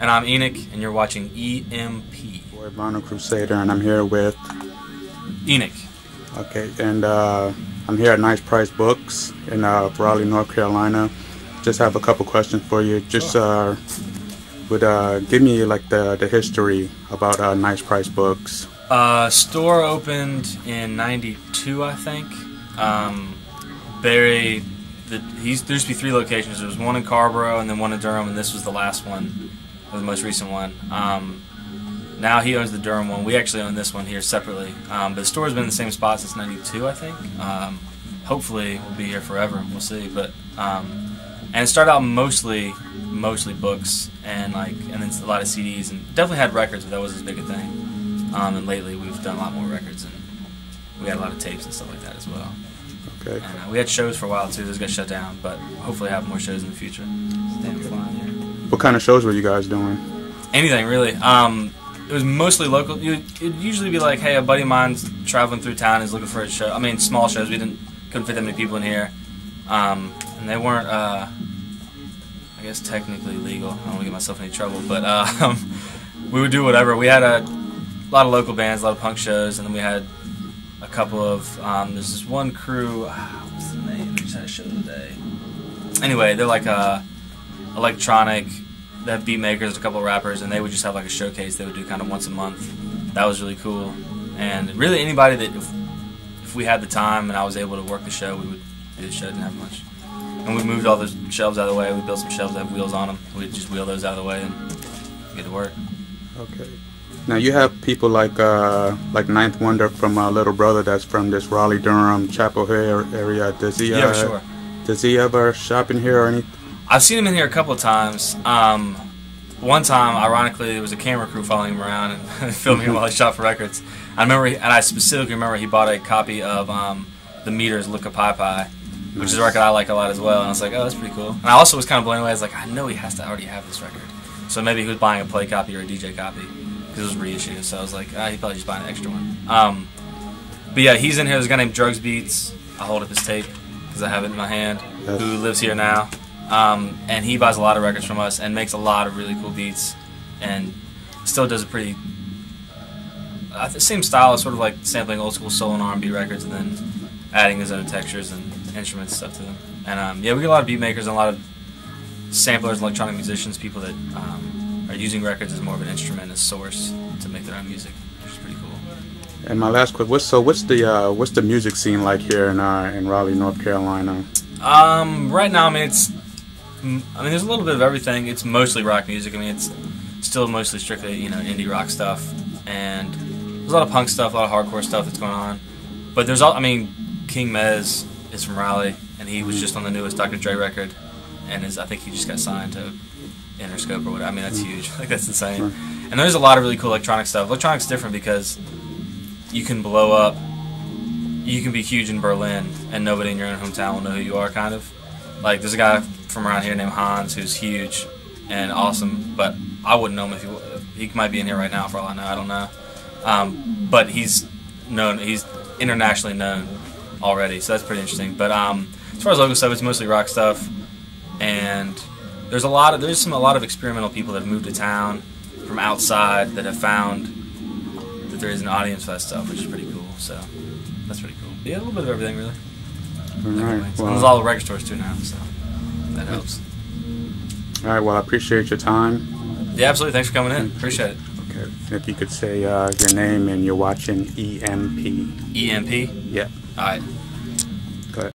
And I'm Enik, and you're watching EMP. Boy, Vinyl Crusader, and I'm here with Enik. Okay, and I'm here at Nice Price Books in Raleigh, North Carolina. Just have a couple questions for you. Just give me like the history about Nice Price Books. Store opened in '92, I think. There used to be 3 locations. There was one in Carborough and then one in Durham, and this was the last one, or the most recent one. Now he owns the Durham one. We actually own this one here separately. But the store's been in the same spot since '92, I think. Hopefully we'll be here forever. We'll see. But and it started out mostly books and then a lot of CDs, and definitely had records, but that wasn't as big a thing. And lately we've done a lot more records, and we had a lot of tapes and stuff like that as well. Okay. And we had shows for a while too. Those got shut down, but hopefully have more shows in the future. Damn flying here. What kind of shows were you guys doing? Anything really. It was mostly local. It'd usually be like, hey, a buddy of mine's traveling through town, is looking for a show. I mean, small shows. We couldn't fit that many people in here, and they weren't, I guess, technically legal. I don't want to get myself in any trouble, but we would do whatever. We had a lot of local bands, a lot of punk shows, and then we had a couple of. There's this one crew. What's the name? We just had a show today. Anyway, they're like electronic. They have beat makers, a couple of rappers, and they would just have like a showcase they would do kind of once a month. That was really cool. And really anybody that, if we had the time and I was able to work the show, we would do the show. Didn't have much. And we moved all those shelves out of the way. We built some shelves that have wheels on them. We'd just wheel those out of the way and get to work. Okay. Now you have people like Ninth Wonder from Little Brother that's from this Raleigh, Durham, Chapel Hill area. Does he? Yeah, sure. Does he ever shop in here or anything? I've seen him in here a couple of times. One time, ironically, there was a camera crew following him around and filming him while he shot for records. I specifically remember he bought a copy of The Meters' Look a Pie Pie, which is a record I like a lot as well. And I was like, oh, that's pretty cool. And I also was kind of blown away. I was like, I know he has to already have this record. So maybe he was buying a play copy or a DJ copy because it was reissued. So I was like, he's probably just buying an extra one. But yeah, he's in here. There's a guy named Drugs Beats. I hold up his tape because I have it in my hand, who lives here now. And he buys a lot of records from us and makes a lot of really cool beats, and still does a pretty same style, sort of like sampling old school soul and R&B records, and then adding his own textures and instruments and stuff to them. And yeah, we get a lot of beat makers and a lot of samplers and electronic musicians, people that are using records as more of an instrument, as source to make their own music, which is pretty cool. And my last question: what's the music scene like here in Raleigh, North Carolina? Right now, there's a little bit of everything. It's mostly rock music. I mean, it's still mostly strictly, indie rock stuff, and there's a lot of punk stuff, a lot of hardcore stuff that's going on. But there's King Mez is from Raleigh, and he was just on the newest Dr. Dre record, and I think he just got signed to Interscope or whatever. I mean, that's huge. Like, that's insane. Right. And there's a lot of really cool electronic stuff. Electronic's different because you can blow up. You can be huge in Berlin, and nobody in your own hometown will know who you are, kind of. Like, there's a guy from around here named Hans who's huge and awesome, but I wouldn't know him if he might be in here right now for all I know. I don't know. But he's internationally known already, so that's pretty interesting. But as far as local stuff, it's mostly rock stuff, and there's a lot of experimental people that have moved to town from outside that have found that there is an audience for that stuff, which is pretty cool. So that's pretty cool. Yeah, a little bit of everything, really. All right. Well, and there's all the record stores too now, so that helps. All right. Well, I appreciate your time. Yeah, absolutely. Thanks for coming in. Appreciate it. Okay. If you could say your name and you're watching EMP. EMP? Yeah. All right.